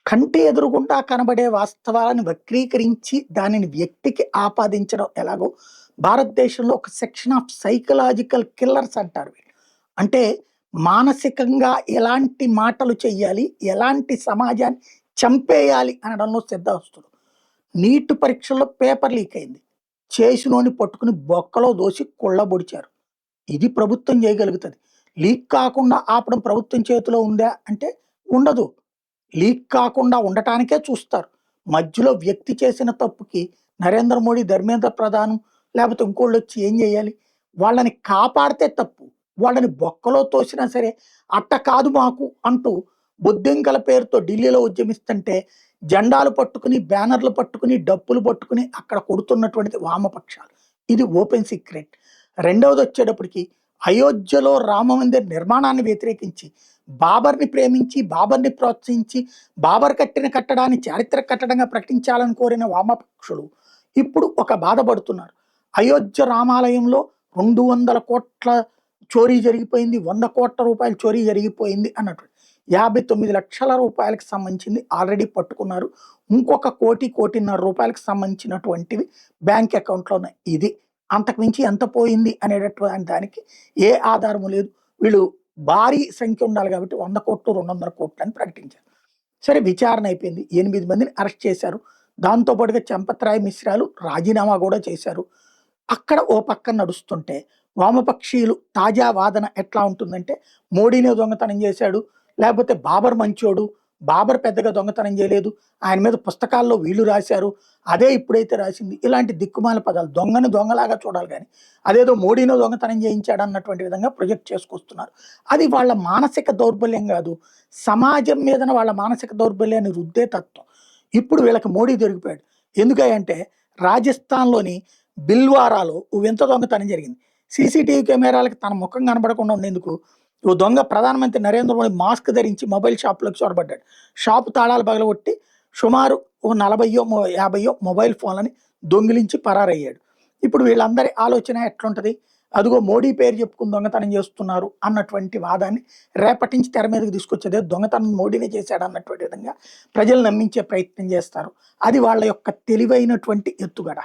కంటి ఎదురుగుండా కనబడే వాస్తవాలను వక్రీకరించి దానిని వ్యక్తికి ఆపాదించడం ఎలాగో భారతదేశంలో ఒక సెక్షన్ ఆఫ్ సైకలాజికల్ కిల్లర్స్ అంటారు వీళ్ళు. అంటే మానసికంగా ఎలాంటి మాటలు చెయ్యాలి, ఎలాంటి సమాజాన్ని చంపేయాలి అనడంలో సిద్ధహస్తులు. నీట్ పరీక్షల్లో పేపర్ లీక్ అయింది. చేసినోని పట్టుకుని బొక్కలో దోసి కుళ్ళబొడిచారు. ఇది ప్రభుత్వం చేయగలుగుతది. లీక్ కాకుండా ఆపడం ప్రభుత్వం చేతిలో ఉందా అంటే ఉండదు. లీక్ కాకుండా ఉండటానికే చూస్తారు. మధ్యలో వ్యక్తి చేసిన తప్పుకి నరేంద్ర మోడీ, ధర్మేంద్ర ప్రధాన్ లేకపోతే ఇంకోళ్ళొచ్చి ఏం చేయాలి? వాళ్ళని కాపాడితే తప్పు. వాళ్ళని బొక్కలో తోసినా సరే, అట్ట కాదు మాకు అంటూ బొద్దింకల పేరుతో ఢిల్లీలో ఉద్యమిస్తుంటే జెండాలు పట్టుకుని, బ్యానర్లు పట్టుకుని, డప్పులు పట్టుకుని అక్కడ కొడుతున్నటువంటిది వామపక్షాలు. ఇది ఓపెన్ సీక్రెట్. రెండవదొచ్చేటప్పటికి అయోధ్యలో రామమందిర్ నిర్మాణాన్ని వ్యతిరేకించి, బాబర్‌ని ప్రేమించి, బాబర్‌ని ప్రోత్సహించి, బాబర్ కట్టిన కట్టడాన్ని చారిత్రక కట్టడంగా ప్రకటించాలని కోరిన వామపక్షులు ఇప్పుడు ఒక బాధపడుతున్నారు. అయోధ్య రామాలయంలో 200,00,00,000 చోరీ జరిగిపోయింది. 100,00,00,000 రూపాయల చోరీ జరిగిపోయింది అన్నట్టు. 59,00,00,000 రూపాయలకు సంబంధించింది ఆల్రెడీ పట్టుకున్నారు. ఇంకొక 1,00,00,000 రూపాయలకు సంబంధించినటువంటివి బ్యాంక్ అకౌంట్‌లో ఉన్నాయి. ఇది అంతకు మించి ఎంత పోయింది అనేటటువంటి దానికి ఏ ఆధారము లేదు. వీళ్ళు భారీ సంఖ్య ఉండాలి కాబట్టి 100,00,00,000, 200,00,00,000 అని ప్రకటించారు. సరే విచారణ అయిపోయింది. 8 మందిని అరెస్ట్ చేశారు. దాంతో పాటుగా చంపత్రాయ్ మిశ్రాలు రాజీనామా కూడా చేశారు. అక్కడ ఓ పక్కన నడుస్తుంటే వామపక్షీయులు తాజా వాదన ఎట్లా ఉంటుందంటే మోడీనే దొంగతనం చేశాడు, లేకపోతే బాబర్ మంచోడు, బాబర్ పెద్దగా దొంగతనం చేయలేదు, ఆయన మీద పుస్తకాల్లో వీళ్ళు రాశారు, అదే ఇప్పుడైతే రాసింది. ఇలాంటి దిక్కుమాల పదాలు దొంగని దొంగలాగా చూడాలి కానీ అదేదో మోడీనో దొంగతనం చేయించాడు అన్నటువంటి విధంగా ప్రొజెక్ట్ చేసుకొస్తున్నారు. అది వాళ్ళ మానసిక దౌర్బల్యం కాదు, సమాజం మీదన వాళ్ళ మానసిక దౌర్బల్యాన్ని రుద్దే తత్వం. ఇప్పుడు వీళ్ళకి మోడీ దొరికిపోయాడు. ఎందుకంటే రాజస్థాన్‌లోని బిల్వారాలో ఓ వింత దొంగతనం జరిగింది. సీసీటీవీ కెమెరాలకి తన ముఖం కనబడకుండా ఉండేందుకు ఓ దొంగ ప్రధానమంత్రి నరేంద్ర మోడీ మాస్క్ ధరించి మొబైల్ షాప్‌లోకి చొరబడ్డాడు. షాపు తాళాలు పగలగొట్టి సుమారు ఓ 40 50 మొబైల్ ఫోన్‌లని దొంగిలించి పరారయ్యాడు. ఇప్పుడు వీళ్ళందరి ఆలోచన ఎట్లుంటది? అదిగో మోడీ పేరు చెప్పుకొని దొంగతనం చేస్తున్నారు అన్నటువంటి వాదాన్ని రేపటి నుంచి తెర మీదకి తీసుకొచ్చేదే దొంగతనం మోడీనే చేశాడు అన్నటువంటి విధంగా ప్రజలు నమ్మించే ప్రయత్నం చేస్తారు. అది వాళ్ళ యొక్క తెలివైనటువంటి ఎత్తుగడ.